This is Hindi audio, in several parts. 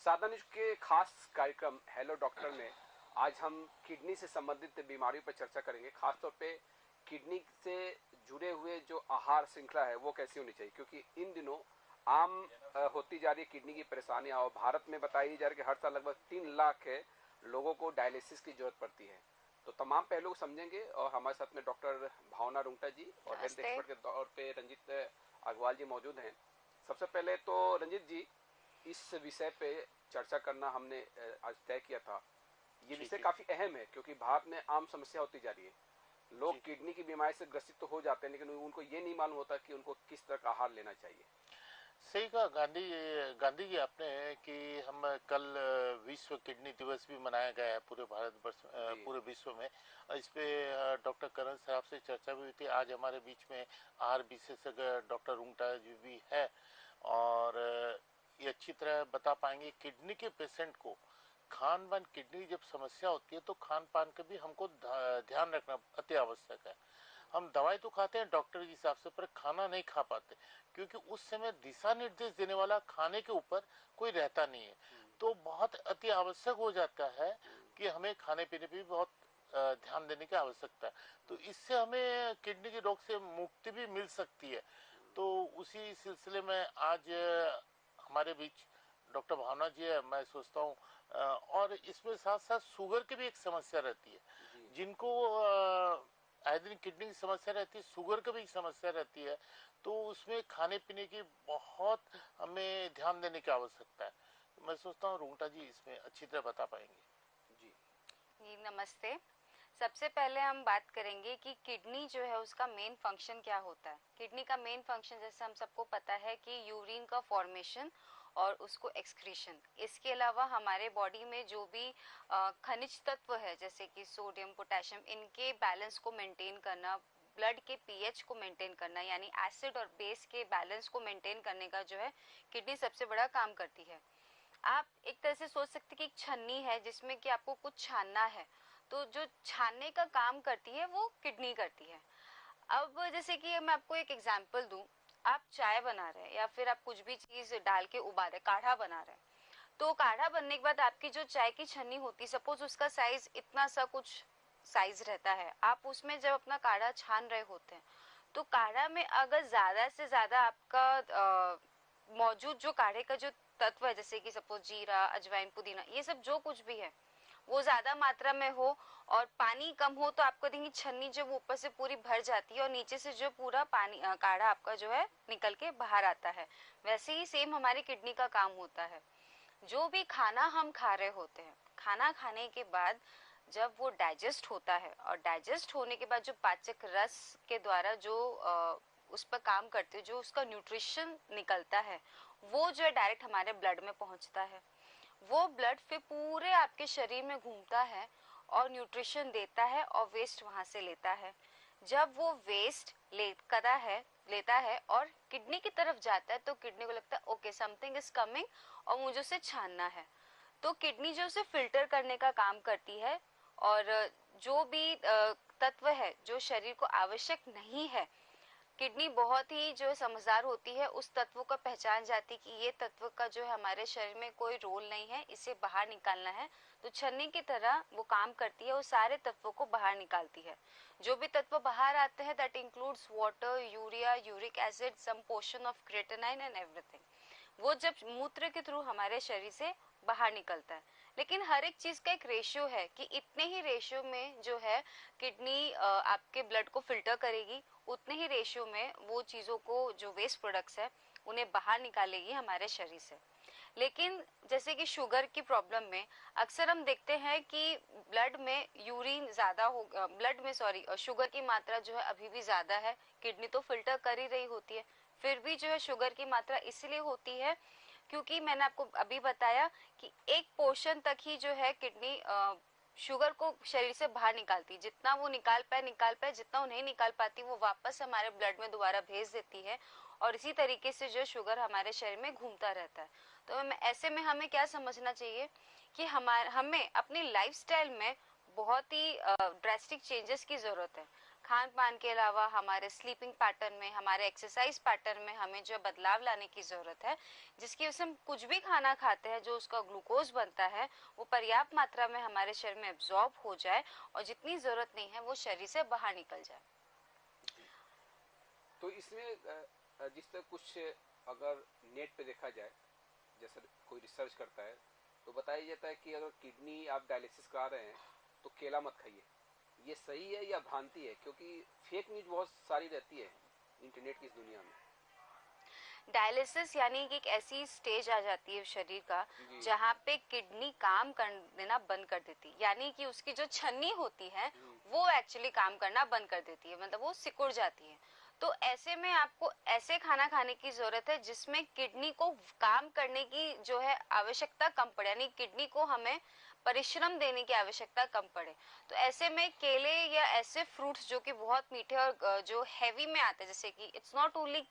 साधना न्यूज के खास कार्यक्रम हेलो डॉक्टर में आज हम किडनी से संबंधित बीमारियों पर चर्चा करेंगे। खासतौर पे किडनी से जुड़े हुए जो आहार श्रृंखला है वो कैसी होनी चाहिए, क्योंकि इन दिनों आम होती जा रही है किडनी की परेशानियां, और भारत में बताई जा रही है कि हर साल लगभग 3 लाख लोगों को डायलिसिस की जरूरत पड़ती है। तो तमाम पहलू को समझेंगे और हमारे साथ में डॉक्टर भावना रुंगटा जी और हेल्थ एक्सपर्ट के तौर पे रंजीत अग्रवाल जी मौजूद हैं। सबसे पहले तो रंजीत जी, इस विषय पे चर्चा करना हमने आज तय किया था। ये विषय काफी अहम है क्योंकि भारत में आम समस्या होती जा रही है। लोग किडनी की बीमारी से ग्रसित तो हो जाते हैं, लेकिन उनको ये नहीं मालूम होता कि उनको किस तरह का आहार लेना चाहिए। सही कहा गांधी जी आपने कि हम कल विश्व किडनी दिवस भी मनाया गया है पूरे भारतवर्ष पूरे विश्व में। इस पे डॉक्टर करण साहब से चर्चा भी हुई थी। आज हमारे बीच में आहार विशेषज्ञ डॉक्टर रुंगटा जी भी है और ये अच्छी तरह बता पाएंगे किडनी के पेशेंट को खान पान किडनी जब समस्या होती है तो खान पान का भी हमको ध्यान रखना अति आवश्यक है। हम दवाई तो खाते हैं डॉक्टर के हिसाब से, पर खाना नहीं खा पाते क्योंकि उस समय दिशा निर्देश देने वाला खाने के ऊपर कोई रहता नहीं है। तो बहुत अति आवश्यक हो जाता है कि हमें खाने पीने पर भी बहुत ध्यान देने की आवश्यकता है। तो इससे हमें किडनी के रोग से मुक्ति भी मिल सकती है। तो उसी सिलसिले में आज हमारे बीच डॉक्टर भावना जी है। मैं सोचता हूँ और इसमें साथ साथ शुगर की भी एक समस्या रहती है। जिनको आए दिन किडनी की समस्या रहती है, शुगर की भी समस्या रहती है, तो उसमें खाने पीने की बहुत हमें ध्यान देने की आवश्यकता है। मैं सोचता हूँ रुंगटा जी इसमें अच्छी तरह बता पाएंगे। जी नमस्ते। सबसे पहले हम बात करेंगे कि किडनी जो है उसका मेन फंक्शन क्या होता है। किडनी का मेन फंक्शन जैसे हम सबको पता है कि यूरिन का फॉर्मेशन और उसको एक्सक्रीशन। इसके अलावा हमारे बॉडी में जो भी खनिज तत्व है जैसे कि सोडियम पोटेशियम, इनके बैलेंस को मेंटेन करना, ब्लड के पीएच को मेंटेन करना, यानी एसिड और बेस के बैलेंस को मेंटेन करने का जो है किडनी सबसे बड़ा काम करती है। आप एक तरह से सोच सकते हैं कि एक छन्नी है जिसमें कि आपको कुछ छानना है, तो जो छानने का काम करती है वो किडनी करती है। अब जैसे कि मैं आपको एक एग्जांपल दूं, आप चाय बना रहे हैं या फिर आप कुछ भी चीज डाल के उबाल रहे, काढ़ा बना रहे हैं, तो काढ़ा बनने के बाद आपकी जो चाय की छन्नी होती, सपोज उसका साइज इतना सा कुछ साइज रहता है, आप उसमें जब अपना काढ़ा छान रहे होते हैं तो काढ़ा में अगर ज्यादा से ज्यादा आपका मौजूद जो काढ़े का जो तत्व है जैसे कि सपोज जीरा, अजवाइन, पुदीना, ये सब जो कुछ भी है वो ज्यादा मात्रा में हो और पानी कम हो, तो आपको देखेंगे छन्नी जो ऊपर से पूरी भर जाती है और नीचे से जो पूरा पानी काढ़ा आपका जो है निकल के बाहर आता है। वैसे ही सेम हमारी किडनी का काम होता है। जो भी खाना हम खा रहे होते हैं, खाना खाने के बाद जब वो डाइजेस्ट होता है और डाइजेस्ट होने के बाद जो पाचक रस के द्वारा जो उस पर काम करते, जो उसका न्यूट्रिशन निकलता है, वो जो है डायरेक्ट हमारे ब्लड में पहुंचता है। वो ब्लड फिर पूरे आपके शरीर में घूमता है और न्यूट्रिशन देता है और वेस्ट वहां से लेता है। जब वो वेस्ट लेता है और किडनी की तरफ जाता है तो किडनी को लगता है ओके समथिंग इज कमिंग और मुझे उसे छानना है। तो किडनी जो उसे फिल्टर करने का काम करती है और जो भी तत्व है जो शरीर को आवश्यक नहीं है, किडनी बहुत ही जो समझदार होती है, उस तत्व को पहचान जाती कि ये तत्व का जो है हमारे शरीर में कोई रोल नहीं है, इसे बाहर निकालना है, तो छन्नी की तरह वो काम करती है, वो सारे तत्वों को बाहर निकालती है। जो भी तत्व बाहर आते हैं that includes water, urea, uric acid, some portion of creatinine and everything, वो जब मूत्र के थ्रू हमारे शरीर से बाहर निकलता है। लेकिन हर एक चीज का एक रेशियो है कि इतने ही रेशियो में जो है किडनी आपके ब्लड को फिल्टर करेगी, उतने ही रेशियो में वो चीजों को, जो वेस्ट प्रोडक्ट्स है, उन्हें बाहर निकालेगी हमारे शरीर से। लेकिन जैसे कि शुगर की प्रॉब्लम में अक्सर हम देखते हैं कि ब्लड में यूरिन ज्यादा हो, ब्लड में शुगर की मात्रा जो है अभी भी ज्यादा है, किडनी तो फिल्टर कर ही रही होती है, फिर भी जो है शुगर की मात्रा इसलिए होती है क्योंकि मैंने आपको अभी बताया कि एक पोर्शन तक ही जो है किडनी शुगर को शरीर से बाहर निकालती, जितना वो निकाल पाए, जितना वो नहीं निकाल पाती वो वापस हमारे ब्लड में दोबारा भेज देती है और इसी तरीके से जो शुगर हमारे शरीर में घूमता रहता है। तो ऐसे में हमें क्या समझना चाहिए कि हमें अपनी लाइफस्टाइल में बहुत ही ड्रास्टिक चेंजेस की जरूरत है। खान पान के अलावा हमारे स्लीपिंग पैटर्न में, हमारे एक्सरसाइज पैटर्न में हमें जो बदलाव लाने की ज़रूरत है, जिसकी वजह से हम कुछ भी खाना खाते हैं जो उसका ग्लूकोज बनता है वो पर्याप्त मात्रा में हमारे शरीर में एब्जॉर्ब हो जाए और जितनी ज़रूरत नहीं है वो शरीर से बाहर निकल जाए। तो इसमें जिस तरह कुछ अगर नेट पे देखा जाए, जैसे कोई रिसर्च करता है तो बताया जाता है कि अगर किडनी आप डायलिसिस करा रहे हैं तो केला मत खाइए। ये सही है या भ्रांति है? क्योंकि फेक न्यूज बहुत सारी रहती है इंटरनेट की इस दुनिया में। डायलिसिस यानी कि एक ऐसी स्टेज आ जाती है शरीर का जहाँ पे किडनी काम कर देना बंद कर देती है, यानी कि उसकी जो छन्नी होती है वो एक्चुअली काम करना बंद कर देती है, मतलब वो सिकुड़ जाती है। तो ऐसे में आपको ऐसे खाना खाने की जरूरत है जिसमें किडनी को काम करने की जो है आवश्यकता कम पड़े, यानी किडनी को हमें परिश्रम देने की आवश्यकता कम पड़े। तो ऐसे में केले या ऐसे फ्रूट्स जो कि बहुत मीठे और जो हैवी में आते हैं, जैसे कि it's not only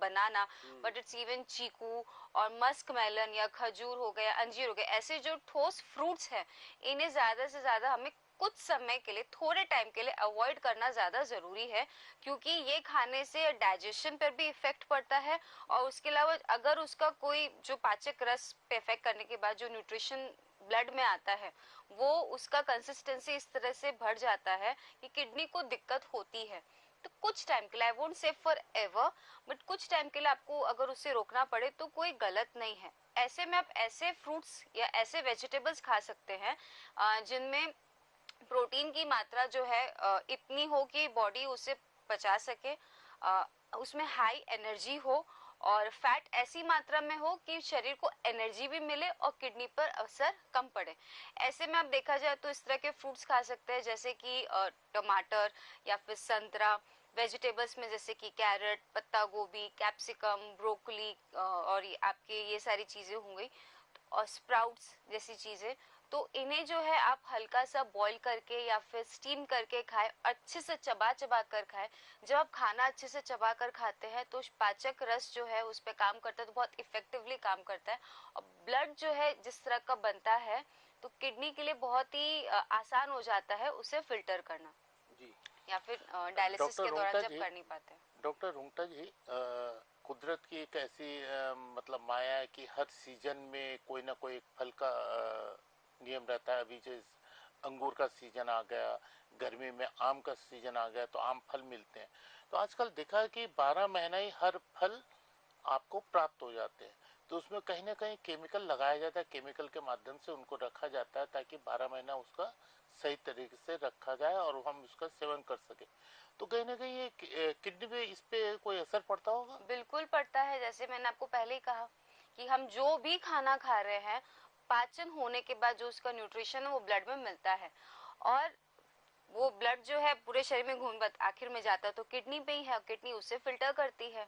banana but it's even chikoo और मस्क मेलन या खजूर हो गया, अंजीर हो गया, ऐसे जो ठोस फ्रूट्स हैं इन्हें ज्यादा से ज्यादा हमें कुछ समय के लिए, थोड़े टाइम के लिए अवॉइड करना ज्यादा जरूरी है, क्योंकि ये खाने से डाइजेशन पर भी इफेक्ट पड़ता है और उसके अलावा अगर उसका कोई जो पाचक रस पे इफेक्ट करने के बाद जो न्यूट्रिशन ब्लड में आता है वो उसका कंसिस्टेंसी इस तरह से बढ़ जाता है कि किडनी को दिक्कत होती है। तो कुछ टाइम के लिए, I won't say for ever, but कुछ टाइम के लिए आपको अगर उससे रोकना पड़े तो कोई गलत नहीं है। ऐसे में आप ऐसे फ्रूट्स या ऐसे वेजिटेबल्स खा सकते हैं जिनमें प्रोटीन की मात्रा जो है इतनी हो कि बॉडी उसे पचा सके, उसमें हाई एनर्जी हो और फैट ऐसी मात्रा में हो कि शरीर को एनर्जी भी मिले और किडनी पर असर कम पड़े। ऐसे में आप देखा जाए तो इस तरह के फ्रूट्स खा सकते हैं जैसे कि टमाटर या फिर संतरा, वेजिटेबल्स में जैसे कि कैरेट, पत्ता गोभी, कैप्सिकम, ब्रोकली और आपके ये सारी चीजें हो गई, और स्प्राउट्स जैसी चीजें। तो इन्हें जो है आप हल्का सा बॉईल करके या फिर स्टीम करके खाएं, अच्छे से चबा चबा कर खाएं। जब आप खाना अच्छे से चबा कर खाते हैं तो पाचक रस जो है उस पर काम करता है, तो बहुत इफेक्टिवली काम करता है और ब्लड जो है जिस तरह का बनता है तो किडनी के लिए बहुत ही आसान हो जाता है उसे फिल्टर करना जी, या फिर डायलिसिस के दौरान जब कर नहीं पाते। डॉक्टर रुंगटा जी, कुदरत की एक ऐसी मतलब माया है कि हर सीजन में कोई ना कोई फल का नियम रहता है। अभी जैसे अंगूर का सीजन आ गया, गर्मी में आम का सीजन आ गया तो आम फल मिलते हैं। तो आजकल देखा है कि 12 महीना ही हर फल आपको प्राप्त हो जाते हैं, तो उसमें कहीं ना कहीं केमिकल लगाया जाता है, केमिकल के माध्यम से उनको रखा जाता है ताकि 12 महीना उसका सही तरीके से रखा जाए और हम उसका सेवन कर सके। तो कहीं ना कहीं ये किडनी पे इस पे कोई असर पड़ता होगा? बिल्कुल पड़ता है। जैसे मैंने आपको पहले ही कहा कि हम जो भी खाना खा रहे हैं पाचन होने के बाद जो उसका न्यूट्रिशन है वो ब्लड में मिलता है और वो ब्लड जो है पूरे शरीर में घूम आखिर में जाता है तो किडनी पे ही है, किडनी उसे फिल्टर करती है।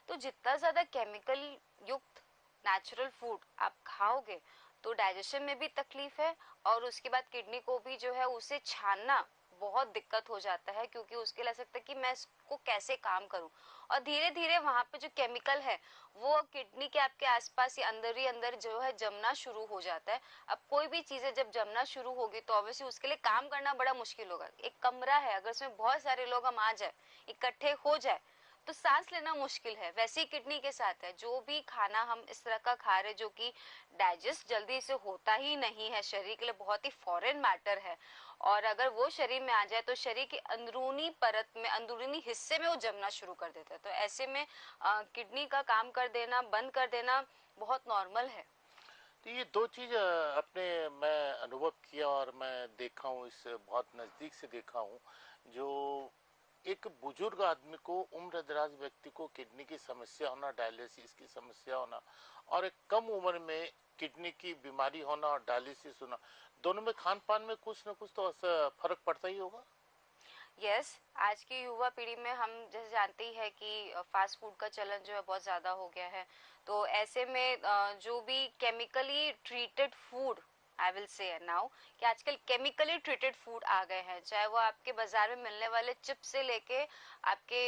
तो जितना ज्यादा केमिकल युक्त नेचुरल फूड आप खाओगे तो डाइजेशन में भी तकलीफ है और उसके बाद किडनी को भी जो है उसे छानना बहुत दिक्कत हो जाता है, क्योंकि उसके लिए लगता है कि मैं इसको कैसे काम करूं और धीरे धीरे वहां पे जो केमिकल है वो किडनी के आपके आसपास या अंदर ही अंदर जो है जमना शुरू हो जाता है। अब कोई भी चीजें जब जमना शुरू होगी तो ऑब्वियसली उसके लिए काम करना बड़ा मुश्किल होगा। एक कमरा है, अगर उसमें बहुत सारे लोग हम आ जाए, इकट्ठे हो जाए तो सांस लेना मुश्किल है। वैसे ही किडनी के साथ है, जो भी खाना हम इस तरह का खा रहे जो कि डाइजेस्ट जल्दी से होता ही नहीं है, शरीर के लिए बहुत ही फॉरेन मैटर है, और अगर वो शरीर में आ जाए तो शरीर के अंदरूनी परत में, अंदरूनी हिस्से में वो जमना शुरू कर देता है। तो ऐसे में किडनी का काम कर देना, बंद कर देना बहुत नॉर्मल है। तो ये दो चीज अपने मैं अनुभव किया और मैं देखा हूँ, इस बहुत नजदीक से देखा हूँ। जो एक बुजुर्ग आदमी को, उम्र दराज व्यक्ति को किडनी की समस्या होना, डायलिसिस की समस्या होना, और एक कम उम्र में किडनी की बीमारी होना और डायलिसिस होना, दोनों में खान पान में कुछ न कुछ तो फर्क पड़ता ही होगा। यस, आज की युवा पीढ़ी में हम जैसे जानते ही है कि फास्ट फूड का चलन जो है बहुत ज्यादा हो गया है। तो ऐसे में जो भी chemically treated food, I will say now कि आजकल केमिकली ट्रीटेड फूड आ गए हैं, चाहे वो आपके बाजार में मिलने वाले चिप्स से लेके आपके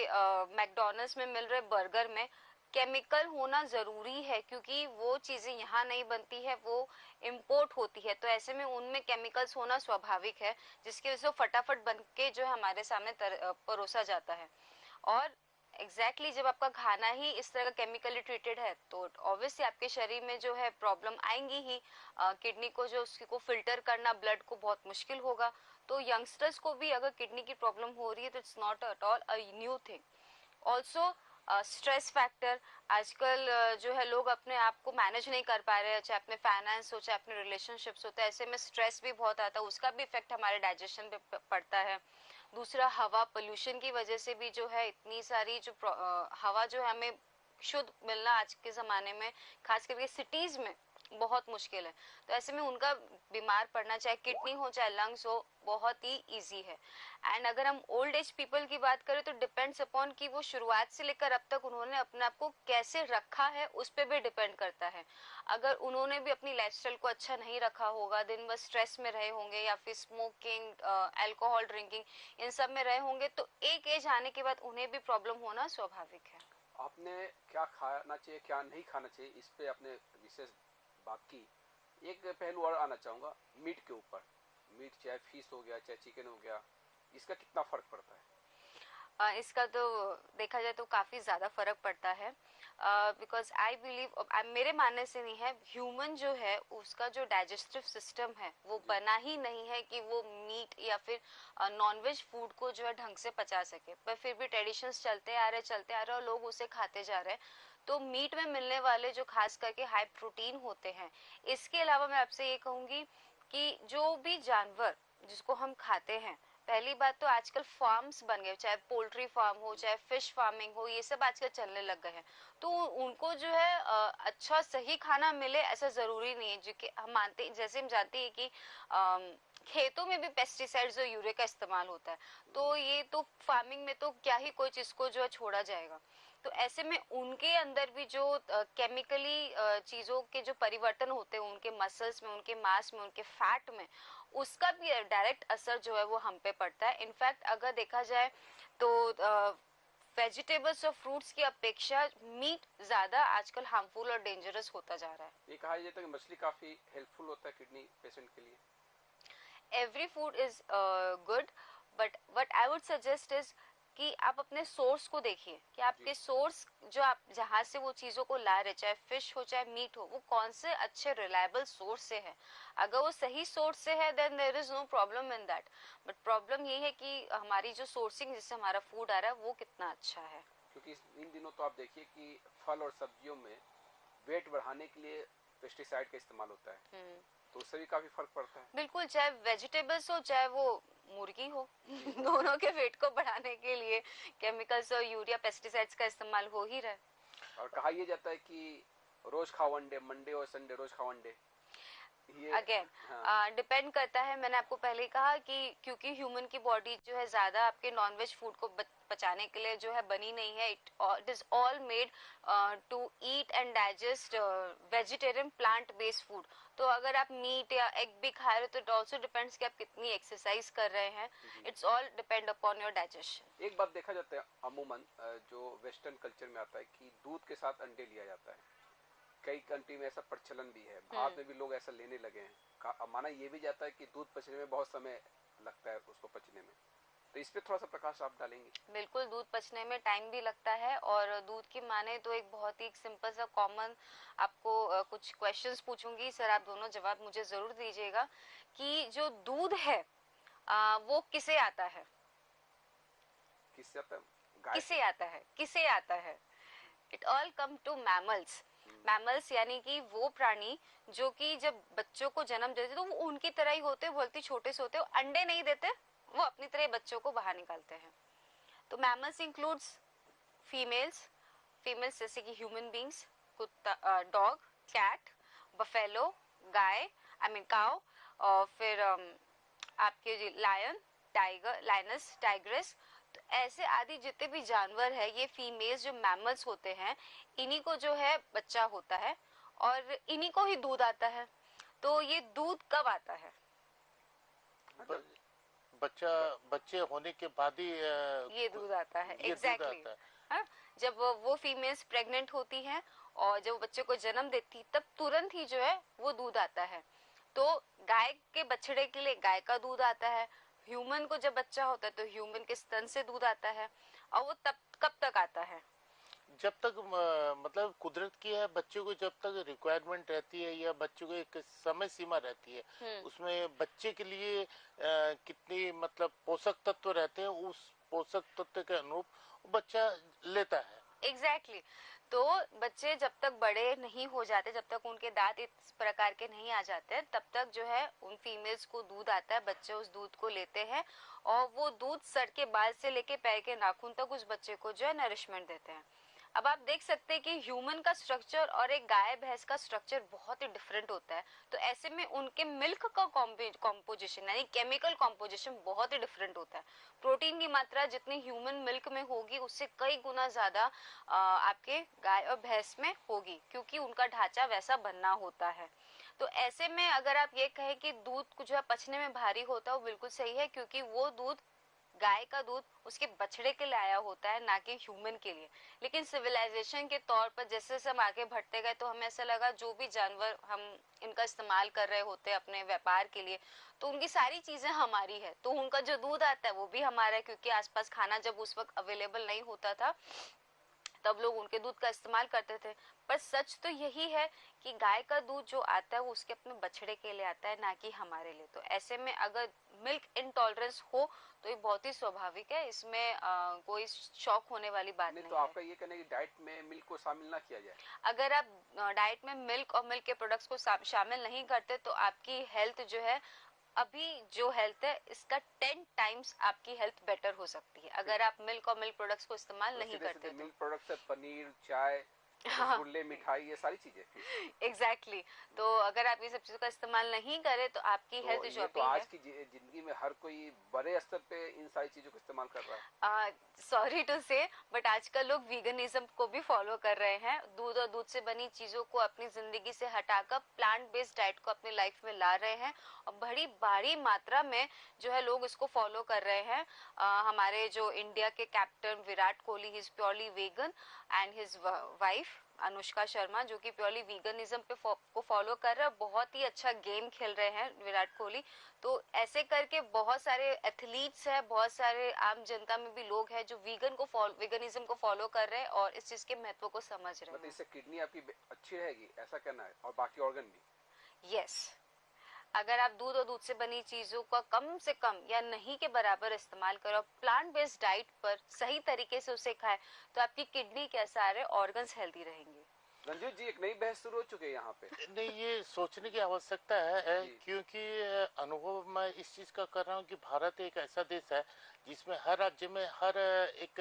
मैकडोनल्ड्स में मिल रहे बर्गर में, केमिकल होना जरूरी है, क्योंकि वो चीजें यहाँ नहीं बनती है, वो इम्पोर्ट होती है। तो ऐसे में उनमें केमिकल्स होना स्वाभाविक है, जिसकी वजह से फटाफट बन के जो है हमारे सामने परोसा जाता है। और एग्जैक्टली जब आपका खाना ही इस तरह का केमिकली ट्रीटेड है तो ऑब्वियसली आपके शरीर में जो है प्रॉब्लम आएंगी ही। किडनी को जो उसको फिल्टर करना ब्लड को बहुत मुश्किल होगा। तो यंगस्टर्स को भी अगर किडनी की प्रॉब्लम हो रही है तो it's not at all a new thing. Also stress factor, आजकल जो है लोग अपने आप को मैनेज नहीं कर पा रहे हैं, चाहे अपने फाइनेंस हो चाहे अपने रिलेशनशिप्स होते हैं, ऐसे में स्ट्रेस भी बहुत आता है, उसका भी इफेक्ट हमारे डाइजेशन पे पड़ता है। दूसरा, हवा पोल्यूशन की वजह से भी जो है इतनी सारी जो हवा जो है हमें शुद्ध मिलना आज के ज़माने में खास करके सिटीज़ में बहुत मुश्किल है। तो ऐसे में उनका बीमार पड़ना, चाहे किडनी हो चाहे लंग्स हो, बहुत ही इजी है। एंड अगर हम ओल्ड एज पीपल की बात करें तो डिपेंड्स अपॉन कि वो शुरुआत से लेकर अब तक उन्होंने अपने आप को कैसे रखा है, उस पर भी डिपेंड करता है। अगर उन्होंने भी अपनी लाइफस्टाइल को अच्छा नहीं रखा होगा, दिन भर स्ट्रेस में रहे होंगे या फिर स्मोकिंग, अल्कोहल ड्रिंकिंग, इन सब में रहे होंगे, तो एक एज आने के बाद उन्हें भी प्रॉब्लम होना स्वाभाविक है। आपने क्या खाना चाहिए क्या नहीं खाना चाहिए इस पे आपने विशेष बात की। एक पहलू और आना चाहूँगा मीट के ऊपर। मीट चाहे फिश हो गया चाहे चिकन हो गया, इसका कितना फर्क पड़ता है? इसका तो देखा जाए तो काफी ज्यादा फर्क पड़ता है, बिकॉज आई बिलीव, मेरे मानने से नहीं है, ह्यूमन जो है उसका जो डाइजेस्टिव सिस्टम है वो बना ही नहीं है कि वो मीट या फिर नॉनवेज फूड को जो है ढंग से पचा सके। पर फिर भी ट्रेडिशंस चलते आ रहे और लोग उसे खाते जा रहे हैं। तो मीट में मिलने वाले जो खास करके हाई प्रोटीन होते हैं, इसके अलावा मैं आपसे ये कहूंगी कि जो भी जानवर जिसको हम खाते हैं, पहली बात तो आजकल फार्म्स बन गए, चाहे पोल्ट्री फार्म हो चाहे फिश फार्मिंग हो, ये सब आजकल चलने लग गए हैं। तो उनको जो है अच्छा सही खाना मिले ऐसा जरूरी नहीं है, जो कि हम मानते, जैसे हम जानते हैं कि खेतों में भी पेस्टिसाइड्स और यूरिया का इस्तेमाल होता है, तो ये तो फार्मिंग में तो क्या ही कोई चीज को जो है छोड़ा जाएगा। तो ऐसे में उनके अंदर भी जो केमिकली चीजों के जो परिवर्तन होते हैं उनके मसल्स में, उनके मांस में, उनके फैट में, उसका भी डायरेक्ट असर जो है वो हम पे पड़ता है। इनफैक्ट अगर देखा जाए तो वेजिटेबल्स और फ्रूट्स की अपेक्षा मीट ज्यादा आजकल हार्मफुल और डेंजरस होता जा रहा है। ये कहा जाता है कि मछली काफी हेल्पफुल होता है किडनी पेशेंट के लिए। Every food is good, but what I would suggest is कि आप अपने सोर्स को देखिए कि आपके सोर्स जो आप जहाँ से वो चीजों को ला रहे, चाहे फिश हो चाहे मीट हो, वो कौन से अच्छे रिलायबल सोर्स से है। अगर वो सही सोर्स से है then there is no problem in that. But problem ये है कि हमारी जो सोर्सिंग जिससे हमारा फूड आ रहा है वो कितना अच्छा है। क्योंकि इन दिनों तो आप देखिए कि फल और सब्जियों में वेट बढ़ाने के लिए पेस्टिसाइड का इस्तेमाल होता है, तो उससे भी काफी फर्क पड़ता है। बिल्कुल, चाहे वेजिटेबल्स हो चाहे वो मुर्गी हो दोनों के वेट को बढ़ाने के लिए केमिकल्स और यूरिया पेस्टिसाइड्स का इस्तेमाल हो ही रहा है। और कहा यह जाता है कि रोज खाओ अंडे, मंडे और संडे रोज खाओ अंडे। ये अगेन हाँ, डिपेंड करता है, मैंने आपको पहले कहा कि क्योंकि ह्यूमन की बॉडी जो है ज्यादा आपके नॉनवेज फूड को पचाने के लिए जो है बनी नहीं है। It is all made to eat and digest vegetarian plant based food. तो अगर आप मीट या एग भी खा रहे हो तो इट ऑल्सो डिपेंड्स कि आप कितनी एक्सरसाइज कर रहे हैं। It's all depend upon your digestion. एक बात देखा जाता है अमूमन जो वेस्टर्न कल्चर में आता है कि दूध के साथ अंडे लिया जाता है। कई कंट्री में ऐसा प्रचलन भी है, भारत में भी लोग ऐसा लेने लगे हैं। माना ये भी जाता है कि दूध पचने में बहुत समय लगता है उसको पचने में, तो इस पे थोड़ा सा प्रकाश आप डालेंगे? बिल्कुल, दूध पचने में टाइम भी लगता है। और दूध की माने तो एक बहुत ही सिंपल सा कॉमन आपको कुछ क्वेश्चंस पूछूंगी, सर आप दोनों जवाब मुझे जरूर दीजिएगा कि जो दूध है वो किसे आता है? किससे आता है? गाय किसे आता है? किसे आता है? It all come to mammals. Mammals यानी कि वो प्राणी जो कि जब बच्चों को जन्म देते तो वो उनकी तरह ही होते, बहुत ही छोटे से होते, अंडे नहीं देते, वो अपनी तरह बच्चों को बाहर निकालते हैं। तो मैमल्स इंक्लूड्स फीमेल्स, फीमेल्स जैसे कि ह्यूमन बींग्स, कुत्ता, डॉग, कैट, बफेलो, गाय, आई मीन काउ, और फिर आपके लायन, टाइगर, लाइनस, टाइग्रेस। तो ऐसे आदि जितने भी जानवर है, ये फीमेल्स जो मैमल्स होते हैं, इन्हीं को जो है बच्चा होता है और इन्हीं को ही दूध आता है। तो ये दूध कब आता है? बच्चे होने के बाद ही ये दूध आता है। ये दूध एग्जैक्टली आता है। हाँ, जब वो फीमेल्स प्रेग्नेंट होती हैं और जब बच्चे को जन्म देती तब तुरंत ही जो है वो दूध आता है। तो गाय के बछड़े के लिए गाय का दूध आता है, ह्यूमन को जब बच्चा होता है तो ह्यूमन के स्तन से दूध आता है। और वो तब कब तक आता है? जब तक मतलब कुदरत की है, बच्चों को जब तक रिक्वायरमेंट रहती है या बच्चों को एक समय सीमा रहती है, उसमें बच्चे के लिए कितनी मतलब पोषक तत्व रहते हैं, उस पोषक तत्व के अनुरूप बच्चा लेता है। एग्जैक्टली तो बच्चे जब तक बड़े नहीं हो जाते, जब तक उनके दांत इस प्रकार के नहीं आ जाते, तब तक जो है उन फीमेल्स को दूध आता है, बच्चे उस दूध को लेते हैं और वो दूध सर के बाल से लेके पैर के नाखून तक उस बच्चे को जो है नरिशमेंट देते हैं। अब आप देख सकते हैं कि ह्यूमन का स्ट्रक्चर और एक गाय भैंस का स्ट्रक्चर बहुत ही डिफरेंट होता है। तो ऐसे में उनके मिल्क का कॉम्पोजिशन यानी केमिकल कॉम्पोजिशन बहुत ही डिफरेंट होता है। प्रोटीन की मात्रा जितनी ह्यूमन मिल्क में होगी उससे कई गुना ज्यादा आपके गाय और भैंस में होगी, क्योंकि उनका ढांचा वैसा बनना होता है। तो ऐसे में अगर आप ये कहें कि दूध जो है पचने में भारी होता है, वो बिल्कुल सही है, क्योंकि वो दूध गाय का दूध उसके बछड़े के लिए आया होता है, ना कि ह्यूमन के लिए। लेकिन सिविलाइजेशन के तौर पर जैसे जैसे हम आगे बढ़ते गए तो हमें ऐसा लगा जो भी जानवर हम इनका इस्तेमाल कर रहे होते हैं अपने व्यापार के लिए, तो उनकी सारी चीजें हमारी है, तो उनका जो दूध आता है वो भी हमारा है, क्योंकि आसपास खाना जब उस वक्त अवेलेबल नहीं होता था तब लोग उनके दूध का इस्तेमाल करते थे। पर सच तो यही है कि गाय का दूध जो आता है वो उसके अपने बछड़े के लिए आता है, ना कि हमारे लिए। तो ऐसे में अगर मिल्क इंटॉलरेंस हो तो ये बहुत ही स्वाभाविक है, इसमें कोई शौक होने वाली बात नहीं तो है। आपका ये कहना है कि डाइट में मिल्क को शामिल ना किया जाए? अगर आप डाइट में मिल्क और मिल्क के प्रोडक्ट्स को शामिल नहीं करते तो आपकी हेल्थ जो है, अभी जो हेल्थ है इसका 10 टाइम्स आपकी हेल्थ बेटर हो सकती है अगर आप मिल्क और मिल्क प्रोडक्ट्स को इस्तेमाल नहीं करते तो। मिल्क प्रोडक्ट से पनीर, चाय, रसगुल्ले, मिठाई, ये सारी चीजें। एग्जैक्टली तो अगर आप ये सब चीजों का इस्तेमाल नहीं करें तो आपकी हेल्थ जो तो आज की जिंदगी में हर कोई बड़े स्तर पे इन सारी चीजों का इस्तेमाल कर रहा है। सॉरी टू से बट आजकल लोग वीगनिज्म को भी फॉलो कर रहे हैं, दूध और दूध से बनी चीजों को अपनी जिंदगी से हटाकर प्लांट बेस्ड डाइट को अपनी लाइफ में ला रहे हैं और बड़ी भारी मात्रा में जो है लोग इसको फॉलो कर रहे हैं। हमारे जो इंडिया के captain Virat Kohli, he is purely vegan and his wife Anushka Sharma जो कि प्योरली वीगनिज्म पे को फॉलो कर रहे हैं, बहुत ही अच्छा गेम खेल रहे हैं विराट कोहली। तो ऐसे करके बहुत सारे एथलीट्स हैं, बहुत सारे आम जनता में भी लोग हैं जो वीगनिज्म को फॉलो कर रहे हैं और इस चीज के महत्व को समझ रहे हैं। मतलब इससे किडनी आपकी अच्छी रहेगी ऐसा कहना है, और बाकी ऑर्गन भी? यस, अगर आप दूध और दूध से बनी चीजों का कम से कम या नहीं के बराबर इस्तेमाल करो, प्लांट बेस्ड डाइट पर सही तरीके से उसे खाए, तो आपकी किडनी के सारे ऑर्गन्स हेल्दी रहेंगे। रंजीत जी, एक नई बहस शुरू हो चुकी है यहाँ पे। नहीं, ये सोचने की आवश्यकता है क्योंकि अनुभव मैं इस चीज का कर रहा हूँ कि भारत एक ऐसा देश है जिसमें हर राज्य में हर एक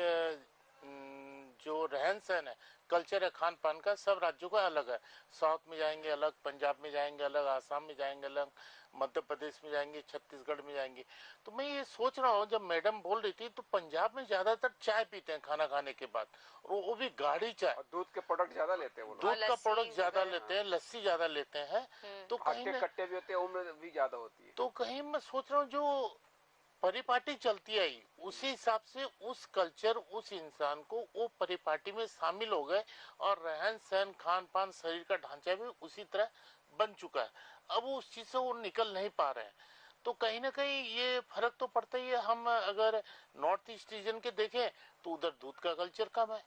जो रहन सहन है, कल्चर है खान पान का, सब राज्यों का अलग है। साउथ में जाएंगे अलग, पंजाब में जाएंगे अलग, आसाम में जाएंगे अलग, मध्य प्रदेश में जाएंगे, छत्तीसगढ़ में जाएंगे। तो मैं ये सोच रहा हूँ, जब मैडम बोल रही थी तो पंजाब में ज्यादातर चाय पीते हैं खाना खाने के बाद, और वो भी गाढ़ी चाय। और दूध के प्रोडक्ट ज्यादा लेते हैं वो लोग। दूध का प्रोडक्ट ज्यादा लेते हैं, लस्सी ज्यादा लेते हैं। तो कहीं कट्टे भी होते हैं, उम्र भी ज्यादा होती है। तो कहीं मैं सोच रहा हूँ जो परिपाटी चलती आई उसी हिसाब से उस कल्चर, उस इंसान को वो परिपाटी में शामिल हो गए और रहन सहन, खान पान, शरीर का ढांचा भी उसी तरह बन चुका है। अब उस चीज से वो निकल नहीं पा रहे हैं। तो कहीं ना कहीं ये फर्क तो पड़ता ही है। हम अगर नॉर्थ ईस्ट रीजन के देखें तो उधर दूध का कल्चर कम है,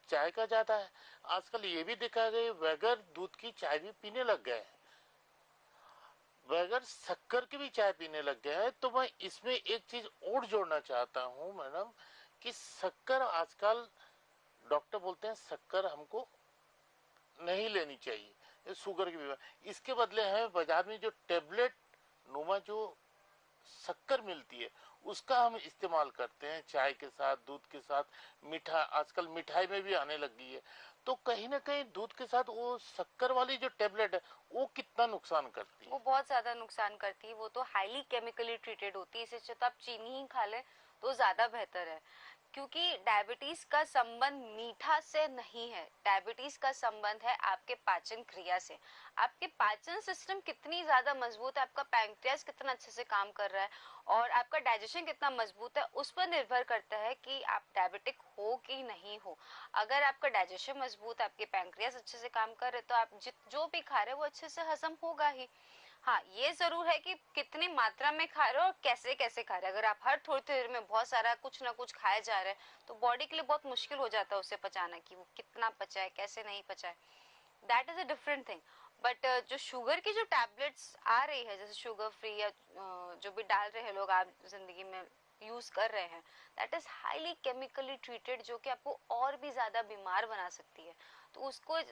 चाय का ज्यादा है। आजकल ये भी देखा गया बगैर दूध की चाय भी पीने लग गए हैं, बगैर शक्कर की भी चाय पीने लग गया है। तो मैं इसमें एक चीज और जोड़ना चाहता हूँ मैडम, कि शक्कर आजकल डॉक्टर बोलते हैं शक्कर हमको नहीं लेनी चाहिए, शुगर की बीमारी। इसके बदले हमें बाजार में जो टेबलेट नुमा जो शक्कर मिलती है उसका हम इस्तेमाल करते हैं चाय के साथ, दूध के साथ, मीठा, आजकल मिठाई में भी आने लगी है। तो कहीं ना कहीं दूध के साथ वो शक्कर वाली जो टेबलेट है वो कितना नुकसान करती है? वो बहुत ज्यादा नुकसान करती है, वो तो हाईली केमिकली ट्रीटेड होती है, इससे अच्छा तो आप चीनी ही खा लें तो ज्यादा बेहतर है। क्योंकि डायबिटीज का संबंध मीठा से नहीं है, डायबिटीज का संबंध है आपके पाचन क्रिया से। आपके पाचन सिस्टम कितनी ज्यादा मजबूत है, आपका पैंक्रियास कितना अच्छे से काम कर रहा है और आपका डाइजेशन कितना मजबूत है, उस पर निर्भर करता है कि आप डायबिटिक हो कि नहीं हो। अगर आपका डाइजेशन मजबूत है, आपके पैंक्रियास अच्छे से काम कर रहे, तो आप जो भी खा रहे हो वो अच्छे से हजम होगा ही। हाँ, ये जरूर है कि कितनी मात्रा में खा रहे हो और कैसे कैसे खा रहे हो। अगर आप हर थोड़ी देर में बहुत सारा कुछ ना कुछ खाए जा रहे हैं तो बॉडी के लिए बहुत मुश्किल हो जाता है उसे पचाना, कि वो कितना पचाए कैसे नहीं पचाए, that is a different thing. But जो शुगर की जो टैबलेट्स आ रही है, जैसे शुगर फ्री या जो भी डाल रहे हैं लोग आप जिंदगी में यूज कर रहे हैं, that is highly chemically treated, जो कि आपको और भी ज्यादा बीमार बना सकती है। तो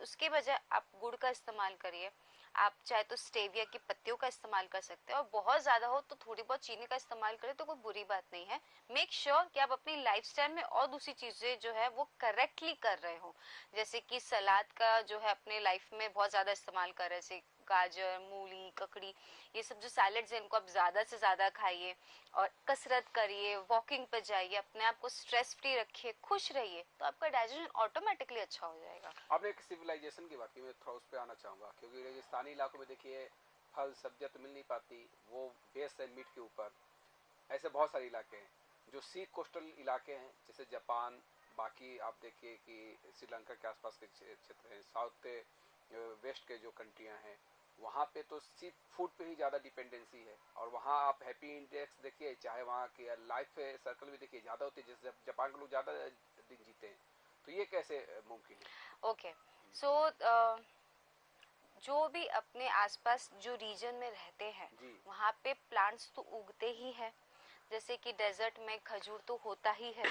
उसके बजाय आप गुड़ का इस्तेमाल करिए। आप चाहे तो स्टेविया की पत्तियों का इस्तेमाल कर सकते हैं, और बहुत ज्यादा हो तो थोड़ी बहुत चीनी का इस्तेमाल करें तो कोई बुरी बात नहीं है। मेक श्योर कि आप अपनी लाइफस्टाइल में और दूसरी चीजें जो है वो करेक्टली कर रहे हो, जैसे कि सलाद का जो है अपने लाइफ में बहुत ज्यादा इस्तेमाल कर रहे हैं, गाजर, मूली, ककड़ी, ये सब जो सैलड्स हैं इनको आप ज्यादा से ज्यादा खाइए, और कसरत करिए, वॉकिंग पे जाइए, अपने आप को स्ट्रेस फ्री रखिए, खुश रहिए, तो आपका डाइजेशन ऑटोमेटिकली अच्छा हो जाएगा। आपने एक सिविलाइजेशन की बात की, मैं थोड़ा उस पर आना चाहूँगा, क्योंकि रेगिस्तानी इलाकों में देखिए फल सब्जियाँ तो मिल नहीं पाती, वो बेस है मीट के ऊपर। ऐसे बहुत सारे इलाके हैं जो सी कोस्टल इलाके हैं, जैसे जापान, बाकी आप देखिए कि श्रीलंका के आसपास के क्षेत्र हैं, साउथ वेस्ट के जो कंट्रियां हैं, वहाँ पे तो सी फूड पे ही ज़्यादा डिपेंडेंसी है। और वहाँ आप हैप्पी इंडेक्स देखिए, चाहे वहाँ की लाइफ सर्कल भी देखिए ज़्यादा होती है, जैसे जापान के लोग ज़्यादा दिन जीते हैं। तो ये कैसे मुमकिन है? ओके, सो जो भी अपने आसपास जो रीजन में रहते हैं वहाँ पे प्लांट्स तो उगते ही है, जैसे कि डेजर्ट में खजूर तो होता ही है।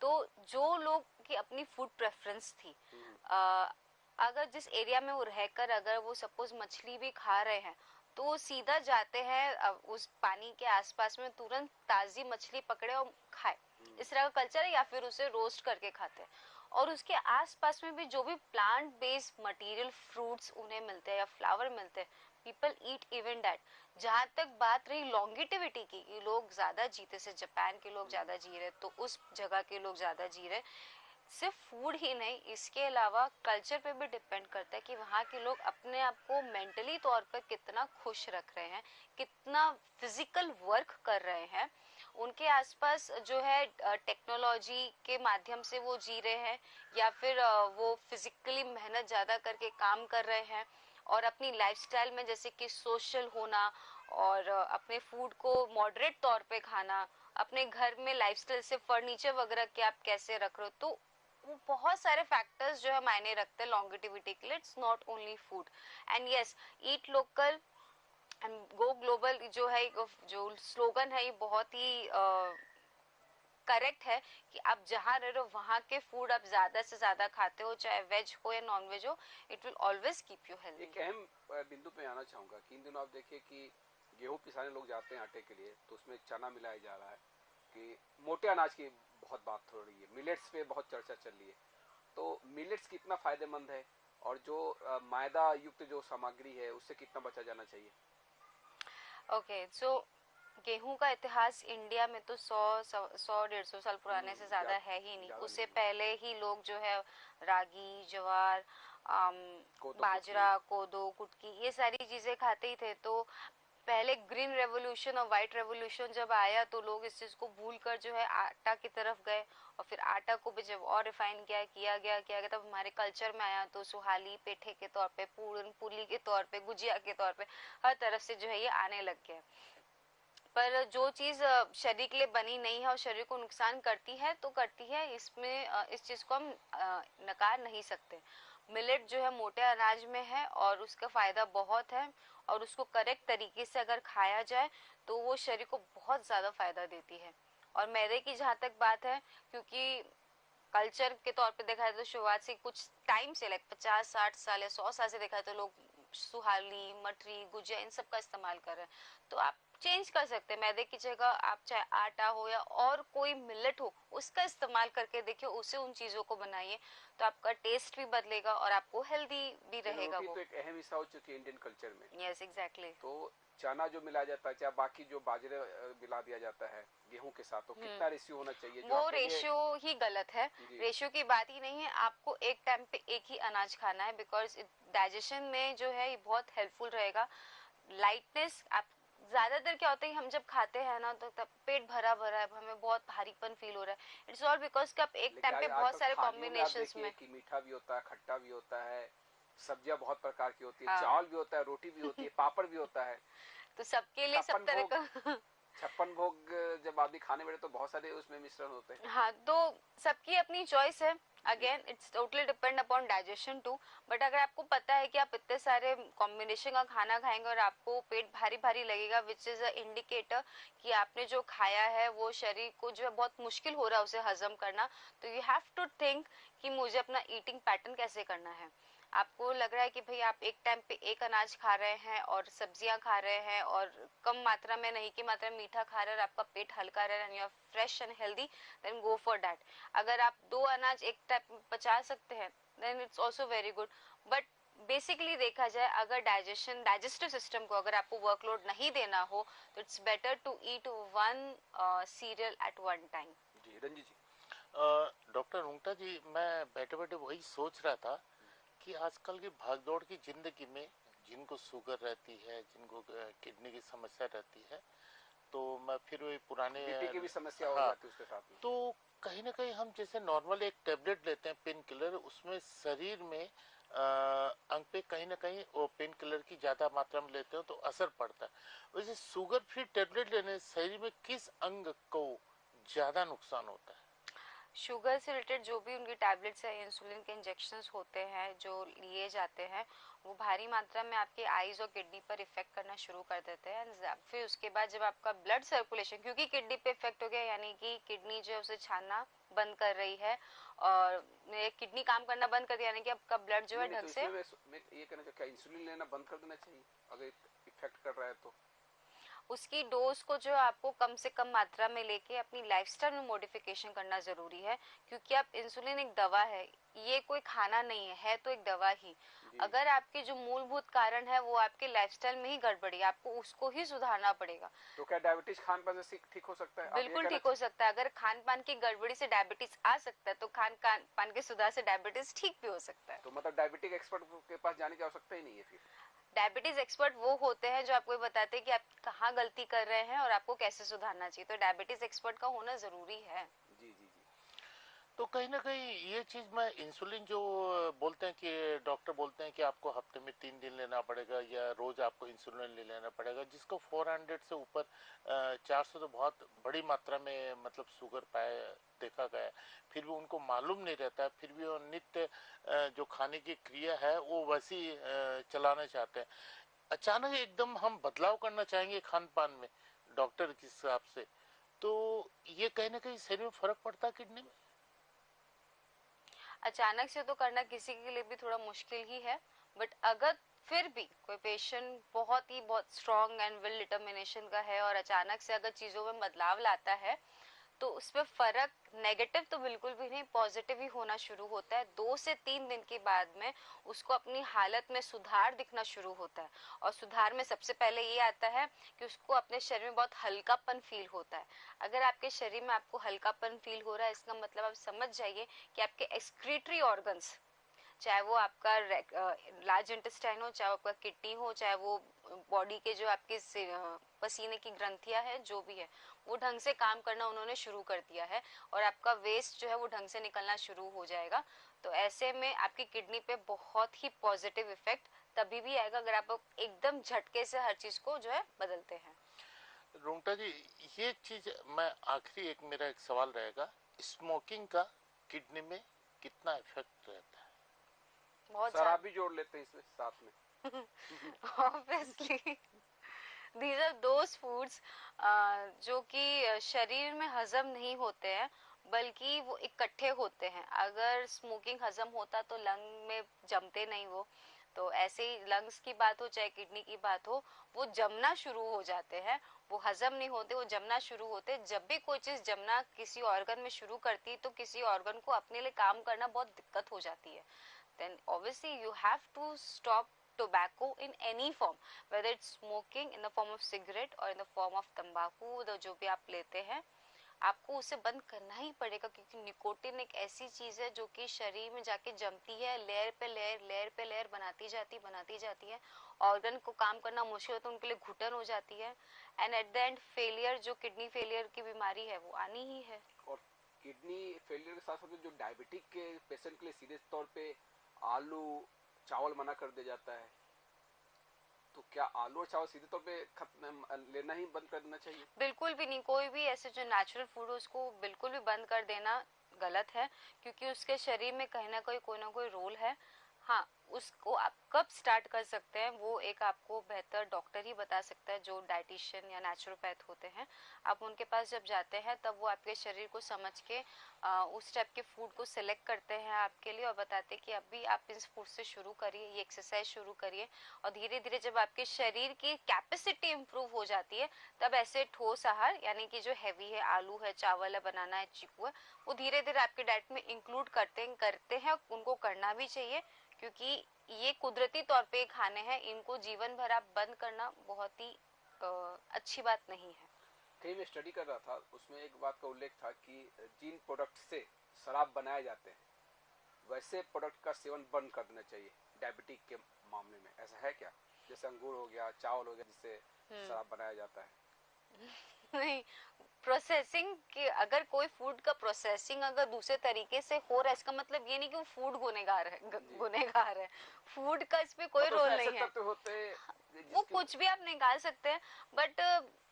तो जो लोग की अपनी फूड प्रेफरेंस थी, अगर जिस एरिया में वो रहकर अगर वो सपोज मछली भी खा रहे हैं तो वो सीधा जाते हैं उस पानी के आसपास में, तुरंत ताजी मछली पकड़े और खाए, इस तरह का कल्चर है। या फिर उसे रोस्ट करके खाते हैं। और उसके आसपास में भी जो भी प्लांट बेस्ड मटेरियल, फ्रूट्स उन्हें मिलते हैं या फ्लावर मिलते हैं, पीपल ईट इवन दैट। जहाँ तक बात रही लॉन्गिटिविटी की, लोग ज्यादा जीते से, जापान के लोग ज्यादा जी रहे तो उस जगह के लोग ज्यादा जी रहे, सिर्फ फूड ही नहीं, इसके अलावा कल्चर पे भी डिपेंड करता है कि वहाँ के लोग अपने आप को मेंटली तौर पर कितना खुश रख रहे हैं, कितना फिजिकल वर्क कर रहे हैं, उनके आसपास जो है टेक्नोलॉजी के माध्यम से वो जी रहे हैं, या फिर वो फिजिकली मेहनत ज्यादा करके काम कर रहे हैं, और अपनी लाइफस्टाइल में जैसे कि सोशल होना, और अपने फूड को मॉडरेट तौर पे खाना, अपने घर में लाइफस्टाइल से फर्नीचर वगैरह के आप कैसे रख रहे हो, तो वो बहुत सारे फैक्टर्स जो है मायने रखते हैं लॉन्गिटिविटी के लिए। It's not only food. And yes, eat local and go global जो है, जो स्लोगन है, ये बहुत ही करेक्ट है कि आप जहाँ रह रहे हो वहाँ के फूड आप ज्यादा से ज्यादा खाते हो, चाहे वेज हो या नॉन वेज हो, it will always keep you healthy. एक अहम बिंदु पे आना चाहूँगा कि इन दिनों आप देखिए कि गेहूँ पिसाने लोग जाते हैं आटे के लिए, तो उसमें चना मिलाया जा रहा है, कि मोटे अनाज की बहुत बात हो रही है, मिलेट्स पे बहुत चर्चा चल रही है। तो मिलेट्स कितना फायदेमंद है, और जो मैदा युक्त जो सामग्री है उससे कितना बचा जाना चाहिए? ओके, सो गेहूं का इतिहास इंडिया में तो 100-150 साल पुराने से ज्यादा है ही नहीं। उससे पहले ही लोग जो है रागी, ज्वार, बाजरा, कोदो, कुटकी, ये सारी चीजें खाते ही थे। तो पहले ग्रीन रेवोल्यूशन और व्हाइट रेवोल्यूशन जब आया तो लोग इस चीज को भूल कर जो है आटा की तरफ गए, और फिर आटा को भी जब और रिफाइन किया गया तब हमारे कल्चर में आया तो सुहाली, पेठे के तौर पे, पूरन पुली के तौर पे, गुजिया के तौर पे, हर तरफ से जो है ये आने लग गया। पर जो चीज शरीर के लिए बनी नहीं है और शरीर को नुकसान करती है तो करती है, इसमें इस चीज को हम नकार नहीं सकते। मिलेट जो है मोटे अनाज में है और उसका फायदा बहुत है, और उसको करेक्ट तरीके से अगर खाया जाए तो वो शरीर को बहुत ज्यादा फायदा देती है। और मैदे की जहाँ तक बात है, क्योंकि कल्चर के तौर पे देखा जाए तो शुरुआत से कुछ टाइम से, लाइक 50-60 साल या 100 साल से देखा जाए तो लोग सुहाली, मठरी, गुजिया इन सब का इस्तेमाल कर रहे हैं। तो आप चेंज कर सकते हैं। मैदे की जगह आप चाहे आटा हो या और कोई मिलेट हो उसका इस्तेमाल करके देखिए, उसे उन चीजों को बनाइए, तो आपका टेस्ट भी बदलेगा और आपको हेल्दी भी रहेगा रोटी वो। तो एक अहम हिस्सा हो चुकी है इंडियन कल्चर में। Yes exactly. तो चना जो मिलाया जाता है, चाहे बाकी जो बाजरे मिला दिया जाता है गेहूं के साथ, तो कितना रेशियो होना चाहिए जो वो आपके लिए? रेशियो ही गलत है। जी रेशियो की बात ही नहीं है, आपको एक टाइम पे एक ही अनाज खाना है, बिकॉज डाइजेशन में जो है ये बहुत हेल्पफुल रहेगा। लाइटनेस, आप ज्यादातर क्या होता है हम जब खाते हैं ना तो तब पेट भरा भरा है, हमें बहुत भारीपन फील हो रहा है। इट्स ऑल बिकॉज कि आप एक लेकिन टाइम पे बहुत आजकल सारे थालियों में आप कॉम्बिनेशंस देखिए में। कि मीठा भी होता है, खट्टा भी होता है, सब्जियां बहुत प्रकार की होती है, हाँ चावल भी होता है, रोटी भी होती है, पापड़ भी होता है। तो सबके लिए सब छप्पन तरह भोग, का 56 भोग जब आदमी खाने बैठे तो बहुत सारे उसमें मिश्रण होते हैं। हाँ, तो सबकी अपनी चॉइस है। Again it's totally depend upon digestion too. But अगर आपको पता है कि आप इतने सारे कॉम्बिनेशन का खाना खाएंगे और आपको पेट भारी भारी लगेगा, विच इज अ इंडिकेटर कि आपने जो खाया है वो शरीर को जो है बहुत मुश्किल हो रहा है उसे हजम करना, तो यू हैव टू थिंक कि मुझे अपना ईटिंग पैटर्न कैसे करना है। आपको लग रहा है कि भाई आप एक टाइम पे एक अनाज खा रहे हैं और सब्जियां खा रहे हैं और कम मात्रा में नहीं की मात्रा में मीठा खा रहे हैं और आपका पेट हल्का रह रहा है, you are fresh and healthy, then go for that. अगर आप 2 अनाज एक टाइम पचा सकते हैं then it's also very good. But basically देखा जाए, अगर डाइजेस्टिव सिस्टम को अगर आपको वर्कलोड नहीं देना हो तो it's better to eat 1 cereal at 1 time. जी रंजी जी। डॉक्टर रुंगटा जी, मैं बैठे बैठे वही सोच रहा था कि आजकल की भागदौड़ की जिंदगी में जिनको शुगर रहती है, जिनको किडनी की समस्या रहती है, तो मैं फिर वही पुराने बीपी की भी समस्या हो हाँ, जाती है उसके साथ में। तो कहीं ना कहीं हम जैसे नॉर्मल एक टेबलेट लेते हैं पेन किलर, उसमें शरीर में अंग पे कहीं ना कहीं वो पेन किलर की ज्यादा मात्रा में लेते हो तो असर पड़ता है। वैसे शुगर फ्री टेबलेट लेने से शरीर में किस अंग को ज्यादा नुकसान होता है? शुगर से रिलेटेड जो भी उनकी टैबलेट्स है, इंसुलिन के इंजेक्शंस होते हैं जो लिए जाते हैं, वो भारी मात्रा में आपके आईज और किडनी पर इफेक्ट करना शुरू कर देते हैं। फिर उसके बाद जब आपका ब्लड सर्कुलेशन, क्योंकि किडनी पे इफेक्ट हो गया यानी कि किडनी जो है उसे छानना बंद कर रही है और किडनी काम करना बंद कर दिया यानी कि आपका ब्लड जो है नहीं नहीं, तो ढंग से। इसमें मैं ये कहना चाहता, क्या इंसुलिन लेना बंद कर देना चाहिए अगर इफेक्ट कर रहा है तो? उसकी डोज को जो आपको कम से कम मात्रा में लेके अपनी लाइफस्टाइल में मॉडिफिकेशन करना जरूरी है, क्योंकि आप इंसुलिन एक दवा है, ये कोई खाना नहीं है तो एक दवा ही। जी। अगर आपके जो मूलभूत कारण है वो आपके लाइफस्टाइल में ही गड़बड़ी है, आपको उसको ही सुधारना पड़ेगा। तो क्या डायबिटीज खान पान से ठीक हो सकता है, आप ये बिल्कुल कहना ठीक हो सकता है। अगर खान पान की गड़बड़ी से डायबिटीज आ सकता है तो खान पान के सुधार से डायबिटीज ठीक भी हो सकता है। तो मतलब डायबिटिक एक्सपर्ट के पास जाने की आवश्यकता ही नहीं है फिर? डायबिटीज एक्सपर्ट वो होते हैं जो आपको बताते हैं कि आप कहाँ गलती कर रहे हैं और आपको कैसे सुधारना चाहिए, तो डायबिटीज एक्सपर्ट का होना जरूरी है। जी जी जी। तो कहीं ना कहीं ये चीज में इंसुलिन जो बोलते हैं कि डॉक्टर बोलते हैं कि आपको हफ्ते में 3 दिन लेना पड़ेगा या रोज आपको इंसुलिन ले लेना पड़ेगा, जिसको 400 से ऊपर 400 तो बहुत बड़ी मात्रा में मतलब शुगर पाए देखा गया है। फिर भी उनको मालूम नहीं रहता है, फिर भी वो नित्य जो खाने की क्रिया है वो वैसी चलाना चाहते हैं। अचानक एकदम हम बदलाव करना चाहेंगे खान पान में डॉक्टर के हिसाब से, तो ये कहीं ना कहीं शरीर में फर्क पड़ता है किडनी में? अचानक से तो करना किसी के लिए भी थोड़ा मुश्किल ही है। बट अगर फिर भी कोई पेशेंट बहुत स्ट्रॉन्ग एंड विल डिटर्मिनेशन का है और अचानक से अगर चीजों में बदलाव लाता है तो उसमें फर्क नेगेटिव तो बिल्कुल भी नहीं, पॉजिटिव ही होना शुरू होता है। 2 से 3 दिन के बाद में उसको अपनी हालत में सुधार दिखना शुरू होता है। और सुधार में सबसे पहले ये आता है कि उसको अपने शरीर में बहुत हल्कापन फील होता है। अगर आपके शरीर में आपको हल्कापन फील हो रहा है, इसका मतलब आप समझ जाइए कि आपके एक्सक्रीटरी ऑर्गन्स, चाहे वो आपका लार्ज इंटेस्टाइन हो, चाहे वो आपका किडनी हो, चाहे वो बॉडी के जो आपके पसीने की ग्रंथियां है, जो भी है, वो ढंग से काम करना उन्होंने शुरू कर दिया है और आपका वेस्ट जो है वो ढंग से निकलना शुरू हो जाएगा। तो ऐसे में आपकी किडनी पे बहुत ही पॉजिटिव इफेक्ट तभी भी आएगा अगर आप एकदम झटके से हर चीज को जो है बदलते हैं। रुंगटा जी, ये चीज मैं आखिरी एक मेरा एक सवाल रहेगा, स्मोकिंग का किडनी में कितना इफेक्ट रहता है? बहुत शराब भी जोड़ लेते हैं इसमें साथ में। Obviously these are those foods जो कि शरीर में हजम नहीं होते हैं, बल्कि वो इकट्ठे होते हैं। अगर स्मोकिंग हजम होता तो लंग में जमते नहीं वो, तो ऐसे ही लंग्स की बात हो चाहे किडनी की बात हो, वो जमना शुरू हो जाते हैं, वो हजम नहीं होते, वो जमना शुरू होते। जब भी कोई चीज जमना किसी ऑर्गन में शुरू करती है तो किसी ऑर्गन को अपने लिए काम करना बहुत दिक्कत हो जाती है। then obviously you have to stop tobacco in any form, whether it's smoking in the form of cigarette or in the form of तंबाकू, जो भी आप लेते हैं आपको उसे बंद करना ही पड़ेगा, क्योंकि निकोटिन एक ऐसी चीज है जो कि शरीर में जाके जमती है, लेयर पे लेयर बनाती जाती है, ऑर्गन को काम करना मुश्किल होता है, उनके लिए घुटन हो जाती है, and at the end failure, जो किडनी फेलियर की बीमारी है वो आनी ही है। और किडनी फेलियर के साथ साथ जो डायबिटिक के पेशेंट के लिए सीधे तौर पे आलू चावल मना कर दिया जाता है, तो क्या आलू और चावल सीधे तौर पे लेना ही बंद कर देना चाहिए? बिल्कुल भी नहीं, कोई भी ऐसे जो नेचुरल फूड है उसको बिल्कुल भी बंद कर देना गलत है, क्योंकि उसके शरीर में कहीं ना कोई रोल है। हाँ, उसको आप कब स्टार्ट कर सकते हैं वो एक आपको बेहतर डॉक्टर ही बता सकता है, जो डाइटिशियन या नेचुरोपैथ होते हैं। आप उनके पास जब जाते हैं तब वो आपके शरीर को समझ के उस टाइप के फूड को सिलेक्ट करते हैं आपके लिए और बताते हैं कि अभी आप इस फूड से शुरू करिए, ये एक्सरसाइज शुरू करिए, और धीरे धीरे जब आपके शरीर की कैपेसिटी इम्प्रूव हो जाती है तब ऐसे ठोस आहार यानी कि जो हैवी है, आलू है, चावल है, बनाना है, चीकू है, वो धीरे धीरे आपके डाइट में इंक्लूड करते हैं। उनको करना भी चाहिए, क्योंकि ये कुदरती तौर पे खाने हैं, इनको जीवन भर आप बंद करना बहुत ही अच्छी बात नहीं है। कहीं मैं स्टडी कर रहा था, उसमें एक बात का उल्लेख था कि जिन प्रोडक्ट से शराब बनाए जाते हैं वैसे प्रोडक्ट का सेवन बंद कर देना चाहिए डायबिटिक के मामले में। ऐसा है क्या? जैसे अंगूर हो गया, चावल हो गया, जिससे शराब बनाया जाता है। नहीं, प्रोसेसिंग की अगर कोई फूड का प्रोसेसिंग अगर दूसरे तरीके से हो रहा है, इसका मतलब ये नहीं कि वो फूड गुनहगार है। फूड का इस पे कोई तो रोल नहीं है, वो कुछ भी आप निकाल सकते हैं, बट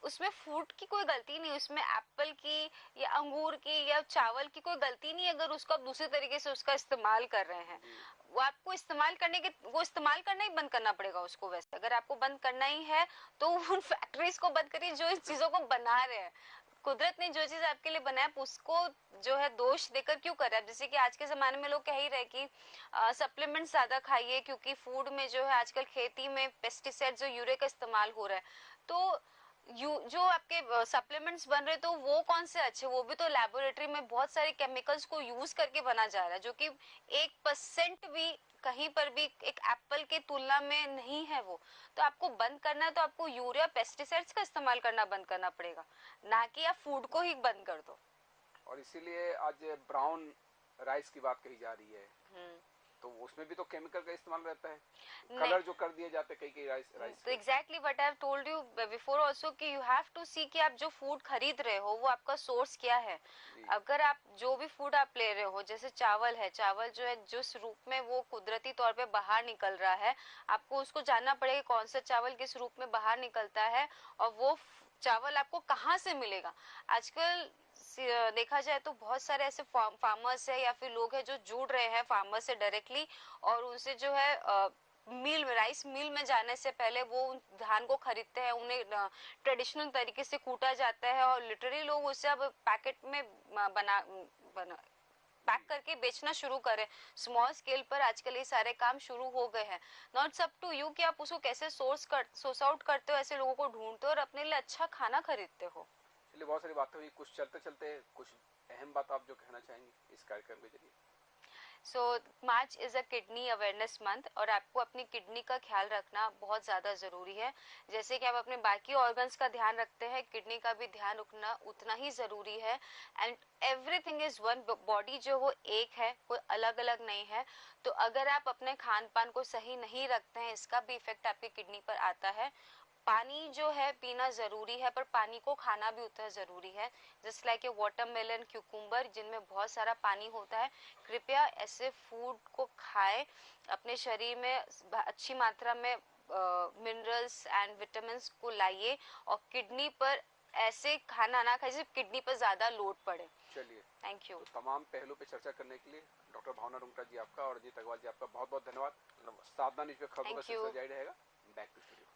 उसमें फूड की कोई गलती नहीं, उसमें एप्पल की या अंगूर की या चावल की कोई गलती नहीं, अगर उसको आप दूसरे तरीके से उसका इस्तेमाल कर रहे हैं। वो आपको इस्तेमाल करना ही बंद करना पड़ेगा उसको। वैसे अगर आपको बंद करना ही है तो उन फैक्ट्रीज को बंद करिए जो इस चीजों को बना रहे हैं। कुदरत ने जो चीज आपके लिए बनाया उसको जो है दोष देकर क्यों कर रहा है? जैसे कि आज के जमाने में लोग कह ही रहे कि सप्लीमेंट ज्यादा खाइए, क्योंकि फूड में जो है आजकल खेती में पेस्टिसाइड जो यूरिया का इस्तेमाल हो रहा है, तो जो आपके सप्लीमेंट्स बन रहे तो वो कौन से अच्छे, वो भी तो लेबोरेटरी में बहुत सारे केमिकल्स को यूज करके बना जा रहा है, जो कि 1% भी कहीं पर भी एक एप्पल के तुलना में नहीं है वो। तो आपको बंद करना है तो आपको यूरिया पेस्टिसाइड्स का इस्तेमाल करना बंद करना पड़ेगा, ना कि आप फूड को ही बंद कर दो। और इसीलिए आज ब्राउन राइस की बात कही जा रही है, तो उसमें भी तो केमिकल का इस्तेमाल रहता है, कलर जो कर दिए जाते हैं कई राइस तो exactly what I have told you before also कि यू हैव टू सी कि आप जो फूड खरीद रहे हो वो आपका सोर्स क्या है। अगर आप जो भी फूड आप ले रहे हो, जैसे चावल है, चावल जो है जिस रूप में वो कुदरती तौर पे बाहर निकल रहा है, आपको उसको जानना पड़ेगा कौन सा चावल किस रूप में बाहर निकलता है और वो चावल आपको कहाँ से मिलेगा। आजकल देखा जाए तो बहुत सारे ऐसे फार्मर्स है या फिर लोग हैं जो जुड़ रहे हैं फार्मर से डायरेक्टली, और उनसे जो है राइस मिल में जाने से पहले वो धान को खरीदते हैं, उन्हें ट्रेडिशनल तरीके से कूटा जाता है और लिटरली लोग उसे अब पैकेट में बना पैक करके बेचना शुरू करें। स्मॉल स्केल पर आजकल ये सारे काम शुरू हो गए हैं। नॉट अप टू यू कि आप उसको कैसे सोर्स आउट करते हो, ऐसे लोगों को ढूंढते हो और अपने लिए अच्छा खाना खरीदते हो। चलिए, बहुत सारी बातें हुई, कुछ चलते चलते कुछ अहम बात आप जो कहना चाहेंगे इस कार्यक्रम के जरिए? So March is a kidney awareness month और आपको अपनी किडनी का ख्याल रखना बहुत ज़्यादा ज़रूरी है। जैसे कि आप अपने बाकी ऑर्गन्स का ध्यान रखते हैं, किडनी का भी ध्यान रखना उतना ही ज़रूरी है। And everything is one, body जो वो एक है, कोई अलग अलग नहीं है। तो अगर आप अपने खान पान को सही नहीं रखते हैं, इसका भी इफेक्ट आपकी किडनी पर आता है। पानी जो है पीना जरूरी है, पर पानी को खाना भी उतना जरूरी है। Just like a watermelon, cucumber, जिनमें बहुत सारा पानी होता है। कृपया ऐसे फूड को खाएं, अपने शरीर में अच्छी मात्रा में मिनरल्स एंड विटामिन को लाइए, और किडनी पर ऐसे खाना ना खाइए जिससे किडनी पर ज्यादा लोड पड़े। चलिए, थैंक यू। तो तमाम पहलू पे चर्चा करने के लिए डॉक्टर भावना रुंगटा जी आपका और अजीत अग्रवाल जी आपका बहुत बहुत धन्यवाद। सावधान न्यूज़ पे खबरों का सिलसिला जारी रहेगा। Back to studio.